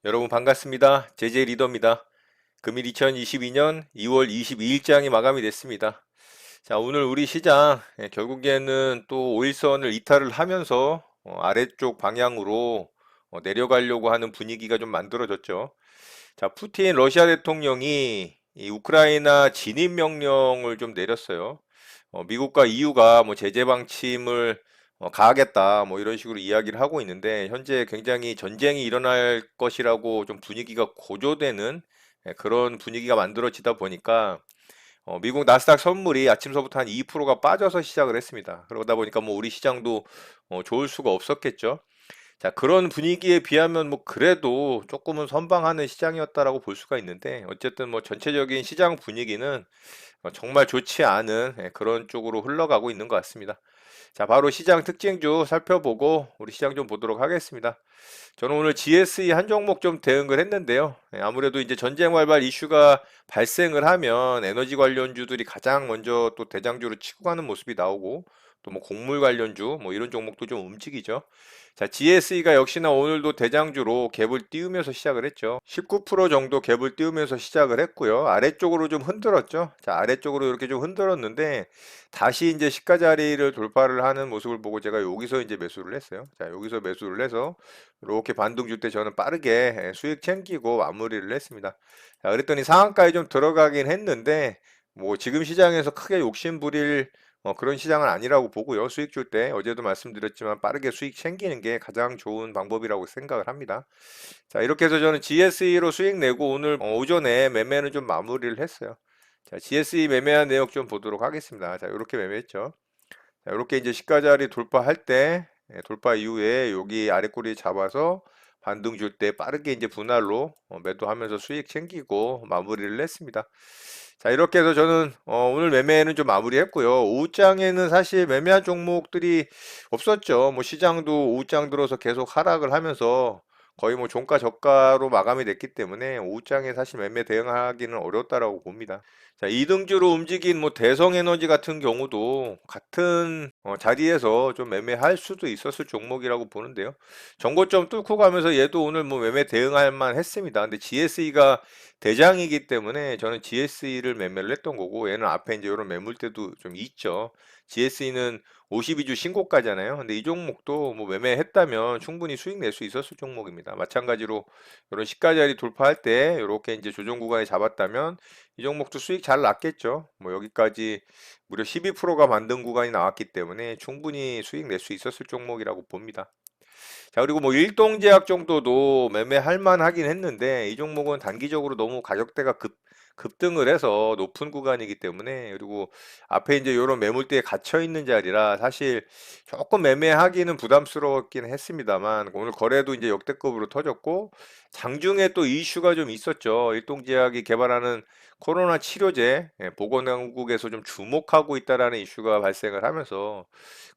여러분 반갑습니다. 제제 리더입니다. 금일 2022년 2월 22일장이 마감이 됐습니다. 자, 오늘 우리 시장 결국에는 또 5일선을 이탈을 하면서 아래쪽 방향으로 내려가려고 하는 분위기가 좀 만들어졌죠. 자, 푸틴 러시아 대통령이 이 우크라이나 진입 명령을 좀 내렸어요. 미국과 EU가 뭐 제재 방침을 가하겠다 뭐 이런 식으로 이야기를 하고 있는데 현재 굉장히 전쟁이 일어날 것이라고 좀 분위기가 고조되는 그런 분위기가 만들어지다 보니까 미국 나스닥 선물이 아침서부터 한 2%가 빠져서 시작을 했습니다. 그러다 보니까 뭐 우리 시장도 좋을 수가 없었겠죠. 자, 그런 분위기에 비하면 뭐 그래도 조금은 선방하는 시장이었다라고 볼 수가 있는데 어쨌든 뭐 전체적인 시장 분위기는 정말 좋지 않은 그런 쪽으로 흘러가고 있는 것 같습니다. 자, 바로 시장 특징주 살펴보고 우리 시장 좀 보도록 하겠습니다. 저는 오늘 GSE 한 종목 좀 대응을 했는데요. 아무래도 이제 전쟁 발발 이슈가 발생을 하면 에너지 관련주들이 가장 먼저 또 대장주로 치고 가는 모습이 나오고 또 뭐 곡물 관련주 뭐 이런 종목도 좀 움직이죠. 자, GSE가 역시나 오늘도 대장주로 갭을 띄우면서 시작을 했죠. 19% 정도 갭을 띄우면서 시작을 했고요. 아래쪽으로 좀 흔들었죠. 자, 아래쪽으로 이렇게 좀 흔들었는데 다시 이제 시가 자리를 돌파를 하는 모습을 보고 제가 여기서 이제 매수를 했어요. 자, 여기서 매수를 해서 이렇게 반등 줄 때 저는 빠르게 수익 챙기고 마무리를 했습니다. 자, 그랬더니 상한가에 좀 들어가긴 했는데 뭐 지금 시장에서 크게 욕심 부릴 그런 시장은 아니라고 보고요. 수익 줄 때 어제도 말씀드렸지만 빠르게 수익 챙기는 게 가장 좋은 방법이라고 생각을 합니다. 자, 이렇게 해서 저는 GSE로 수익 내고 오늘 오전에 매매는 좀 마무리를 했어요. 자, GSE 매매한 내역 좀 보도록 하겠습니다. 자, 이렇게 매매했죠. 자, 이렇게 이제 시가 자리 돌파할 때 돌파 이후에 여기 아래 꼬리 잡아서 반등 줄 때 빠르게 이제 분할로 매도하면서 수익 챙기고 마무리를 했습니다. 자, 이렇게 해서 저는 오늘 매매는 좀 마무리했고요. 오후장에는 사실 매매한 종목들이 없었죠. 뭐 시장도 오후장 들어서 계속 하락을 하면서 거의 뭐 종가 저가로 마감이 됐기 때문에 오후장에 사실 매매 대응하기는 어렵다라고 봅니다. 자, 이등주로 움직인 뭐 대성에너지 같은 경우도 같은 자리에서 좀 매매할 수도 있었을 종목이라고 보는데요. 정고점 뚫고 가면서 얘도 오늘 뭐 매매 대응할 만 했습니다. 근데 GSE가 대장이기 때문에 저는 GSE를 매매를 했던 거고 얘는 앞에 이제 이런 매물대도 좀 있죠. GSE는 52주 신고가잖아요. 근데 이 종목도 뭐 매매했다면 충분히 수익 낼 수 있었을 종목입니다. 마찬가지로 이런 시가 자리 돌파할 때 이렇게 이제 조정 구간에 잡았다면 이 종목도 수익 잘 났겠죠. 뭐 여기까지 무려 12%가 만든 구간이 나왔기 때문에 충분히 수익 낼 수 있었을 종목이라고 봅니다. 자, 그리고 뭐 일동제약 정도도 매매할 만하긴 했는데 이 종목은 단기적으로 너무 가격대가 급등을 해서 높은 구간이기 때문에 그리고 앞에 이제 이런 매물대에 갇혀 있는 자리라 사실 조금 매매하기는 부담스러웠긴 했습니다만 오늘 거래도 이제 역대급으로 터졌고 장중에 또 이슈가 좀 있었죠. 일동제약이 개발하는 코로나 치료제 보건당국에서 좀 주목하고 있다라는 이슈가 발생을 하면서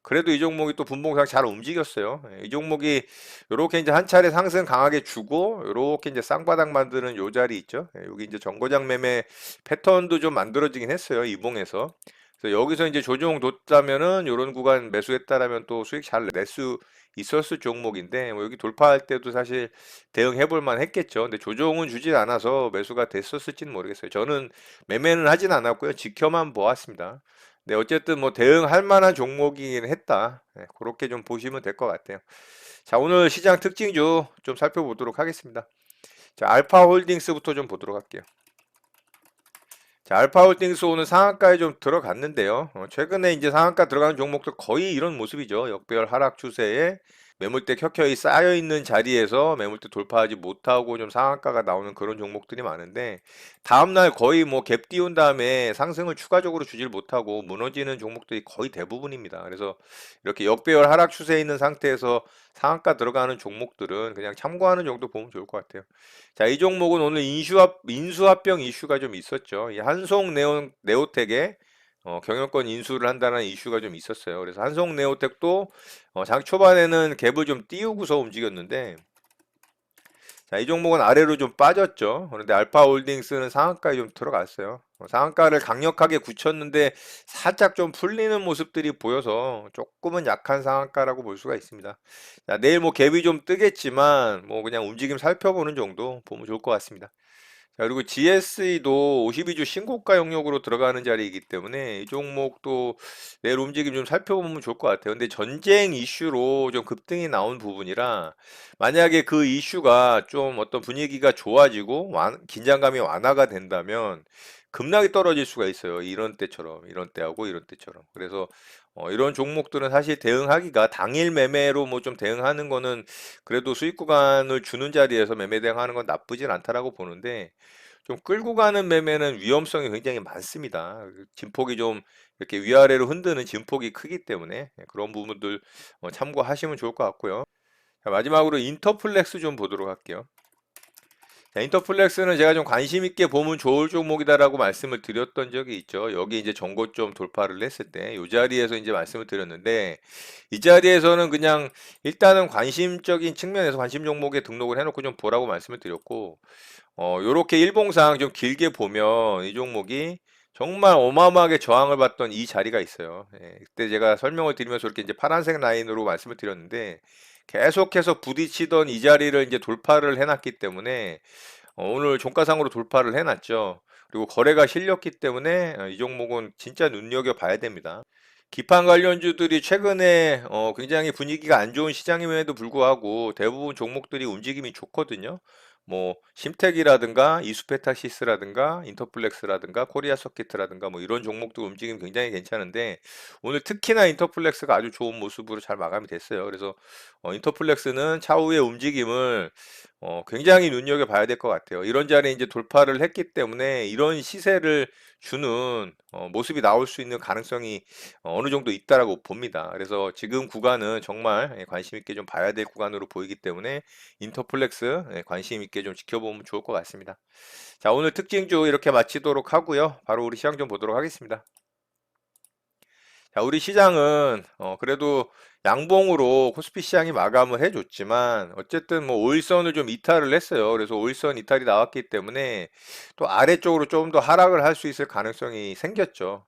그래도 이 종목이 또 분봉상 잘 움직였어요. 이 종목이 요렇게 이제 한 차례 상승 강하게 주고 요렇게 이제 쌍바닥 만드는 요 자리 있죠. 여기 이제 정거장 매매 패턴도 좀 만들어지긴 했어요. 이봉에서. 그래서 여기서 이제 조정 뒀다면은 요런 구간 매수했다라면 또 수익 잘 낼 수 있었을 종목인데 뭐 여기 돌파할 때도 사실 대응해 볼 만 했겠죠. 근데 조정은 주질 않아서 매수가 됐었을지는 모르겠어요. 저는 매매는 하진 않았고요. 지켜만 보았습니다. 네, 어쨌든 뭐 대응할 만한 종목이긴 했다. 네, 그렇게 좀 보시면 될 것 같아요. 자, 오늘 시장 특징주 좀 살펴보도록 하겠습니다. 자, 알파홀딩스부터 좀 보도록 할게요. 자, 알파홀딩스 오늘 상한가에 좀 들어갔는데요. 최근에 이제 상한가 들어가는 종목들 거의 이런 모습이죠. 역배열 하락 추세에 매물대 켜켜이 쌓여 있는 자리에서 매물대 돌파하지 못하고 좀 상한가가 나오는 그런 종목들이 많은데 다음날 거의 뭐 갭 띄운 다음에 상승을 추가적으로 주질 못하고 무너지는 종목들이 거의 대부분입니다. 그래서 이렇게 역배열 하락 추세에 있는 상태에서 상한가 들어가는 종목들은 그냥 참고하는 정도 보면 좋을 것 같아요. 자, 이 종목은 오늘 인수합병 이슈가 좀 있었죠. 이 네오텍에 경영권 인수를 한다는 이슈가 좀 있었어요. 그래서 한송네오텍도 장 초반에는 갭을 좀 띄우고서 움직였는데 자, 이 종목은 아래로 좀 빠졌죠. 그런데 알파홀딩스는 상한가에 좀 들어갔어요. 상한가를 강력하게 굳혔는데 살짝 좀 풀리는 모습들이 보여서 조금은 약한 상한가라고 볼 수가 있습니다. 자, 내일 뭐 갭이 좀 뜨겠지만 뭐 그냥 움직임 살펴보는 정도 보면 좋을 것 같습니다. 자, 그리고 GSE도 52주 신고가 영역으로 들어가는 자리이기 때문에 이 종목도 내일 움직임 좀 살펴보면 좋을 것 같아요. 근데 전쟁 이슈로 좀 급등이 나온 부분이라 만약에 그 이슈가 좀 어떤 분위기가 좋아지고 긴장감이 완화가 된다면 급락이 떨어질 수가 있어요. 이런 때처럼, 이런 때하고 이런 때처럼. 그래서 이런 종목들은 사실 대응하기가 당일 매매로 뭐 좀 대응하는 거는 그래도 수익 구간을 주는 자리에서 매매 대응하는 건 나쁘진 않다라고 보는데 좀 끌고 가는 매매는 위험성이 굉장히 많습니다. 진폭이 좀 이렇게 위아래로 흔드는 진폭이 크기 때문에 그런 부분들 참고하시면 좋을 것 같고요. 자, 마지막으로 인터플렉스 좀 보도록 할게요. 자, 인터플렉스는 제가 좀 관심 있게 보면 좋을 종목이다라고 말씀을 드렸던 적이 있죠. 여기 이제 전고점 돌파를 했을 때 이 자리에서 이제 말씀을 드렸는데 이 자리에서는 그냥 일단은 관심적인 측면에서 관심 종목에 등록을 해놓고 좀 보라고 말씀을 드렸고 요렇게 일봉상 좀 길게 보면 이 종목이 정말 어마어마하게 저항을 받던 이 자리가 있어요. 예, 그때 제가 설명을 드리면서 이렇게 이제 파란색 라인으로 말씀을 드렸는데 계속해서 부딪히던 이 자리를 이제 돌파를 해놨기 때문에 오늘 종가상으로 돌파를 해놨죠. 그리고 거래가 실렸기 때문에 이 종목은 진짜 눈여겨봐야 됩니다. 기판 관련주들이 최근에 굉장히 분위기가 안 좋은 시장임에도 불구하고 대부분 종목들이 움직임이 좋거든요. 뭐 심텍이라든가 이수페타시스라든가 인터플렉스라든가 코리아 서키트라든가 뭐 이런 종목도 움직임 굉장히 괜찮은데 오늘 특히나 인터플렉스가 아주 좋은 모습으로 잘 마감이 됐어요. 그래서 인터플렉스는 차후의 움직임을 굉장히 눈여겨봐야 될 것 같아요. 이런 자리에 이제 돌파를 했기 때문에 이런 시세를 주는 모습이 나올 수 있는 가능성이 어느 정도 있다라고 봅니다. 그래서 지금 구간은 정말 관심 있게 좀 봐야 될 구간으로 보이기 때문에 인터플렉스 관심 있게 좀 지켜보면 좋을 것 같습니다. 자, 오늘 특징주 이렇게 마치도록 하고요. 바로 우리 시장 좀 보도록 하겠습니다. 자, 우리 시장은 그래도 양봉으로 코스피 시장이 마감을 해줬지만 어쨌든 뭐 5일선을 좀 이탈을 했어요. 그래서 5일선 이탈이 나왔기 때문에 또 아래쪽으로 좀 더 하락을 할 수 있을 가능성이 생겼죠.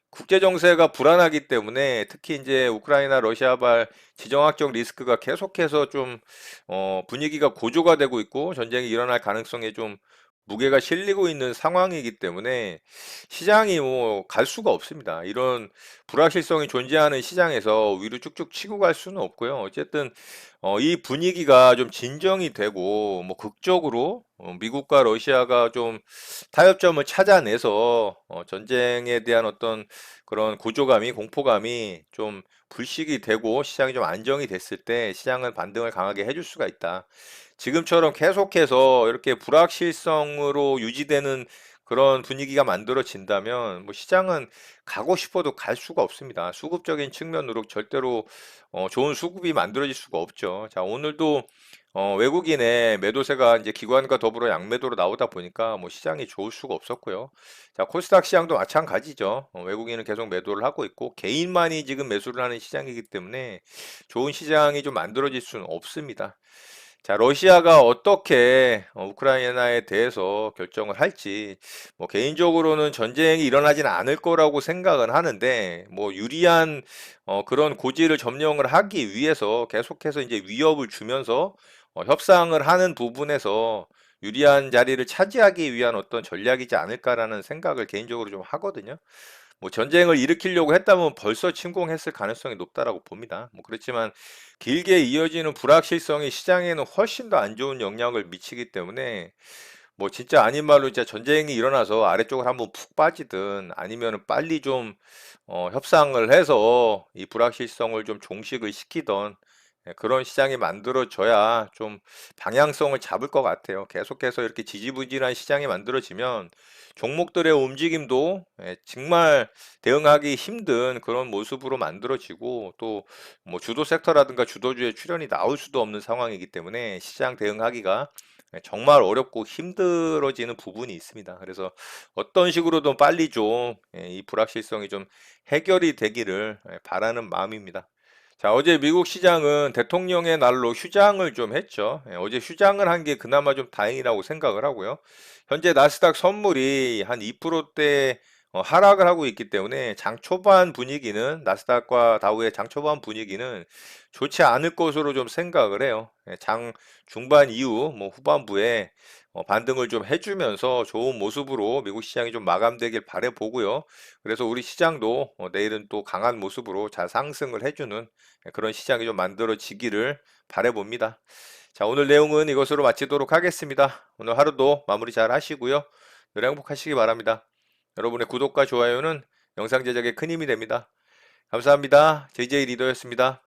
국제 정세가 불안하기 때문에 특히 이제 우크라이나 러시아발 지정학적 리스크가 계속해서 좀 분위기가 고조가 되고 있고 전쟁이 일어날 가능성에 좀 무게가 실리고 있는 상황이기 때문에 시장이 뭐 갈 수가 없습니다. 이런 불확실성이 존재하는 시장에서 위로 쭉쭉 치고 갈 수는 없고요. 어쨌든 이 분위기가 좀 진정이 되고 뭐 극적으로 미국과 러시아가 좀 타협점을 찾아내서 전쟁에 대한 어떤 그런 고조감이 공포감이 좀 불식이 되고 시장이 좀 안정이 됐을 때 시장은 반등을 강하게 해줄 수가 있다. 지금처럼 계속해서 이렇게 불확실성으로 유지되는 그런 분위기가 만들어진다면 뭐 시장은 가고 싶어도 갈 수가 없습니다. 수급적인 측면으로 절대로 좋은 수급이 만들어질 수가 없죠. 자, 오늘도 외국인의 매도세가 이제 기관과 더불어 양매도로 나오다 보니까 뭐 시장이 좋을 수가 없었고요. 자, 코스닥 시장도 마찬가지죠. 외국인은 계속 매도를 하고 있고 개인만이 지금 매수를 하는 시장이기 때문에 좋은 시장이 좀 만들어질 수는 없습니다. 자, 러시아가 어떻게 우크라이나에 대해서 결정을 할지, 뭐 개인적으로는 전쟁이 일어나지는 않을 거라고 생각은 하는데, 뭐 유리한 그런 고지를 점령을 하기 위해서 계속해서 이제 위협을 주면서 협상을 하는 부분에서 유리한 자리를 차지하기 위한 어떤 전략이지 않을까라는 생각을 개인적으로 좀 하거든요. 뭐 전쟁을 일으키려고 했다면 벌써 침공했을 가능성이 높다라고 봅니다. 뭐 그렇지만 길게 이어지는 불확실성이 시장에는 훨씬 더 안 좋은 영향을 미치기 때문에 뭐 진짜 아닌 말로 진짜 전쟁이 일어나서 아래쪽을 한번 푹 빠지든 아니면 빨리 좀 협상을 해서 이 불확실성을 좀 종식을 시키던 그런 시장이 만들어져야 좀 방향성을 잡을 것 같아요. 계속해서 이렇게 지지부진한 시장이 만들어지면 종목들의 움직임도 정말 대응하기 힘든 그런 모습으로 만들어지고 또 뭐 주도 섹터라든가 주도주의 출현이 나올 수도 없는 상황이기 때문에 시장 대응하기가 정말 어렵고 힘들어지는 부분이 있습니다. 그래서 어떤 식으로든 빨리 좀 이 불확실성이 좀 해결이 되기를 바라는 마음입니다. 자, 어제 미국 시장은 대통령의 날로 휴장을 좀 했죠. 어제 휴장을 한 게 그나마 좀 다행이라고 생각을 하고요. 현재 나스닥 선물이 한 2%대 하락을 하고 있기 때문에 장 초반 분위기는 나스닥과 다우의 장 초반 분위기는 좋지 않을 것으로 좀 생각을 해요. 장 중반 이후 뭐 후반부에 반등을 좀 해주면서 좋은 모습으로 미국 시장이 좀 마감되길 바래 보고요. 그래서 우리 시장도 내일은 또 강한 모습으로 잘 상승을 해주는 그런 시장이 좀 만들어지기를 바라봅니다. 자, 오늘 내용은 이것으로 마치도록 하겠습니다. 오늘 하루도 마무리 잘 하시고요. 늘 행복하시기 바랍니다. 여러분의 구독과 좋아요는 영상 제작에 큰 힘이 됩니다. 감사합니다. JJ 리더였습니다.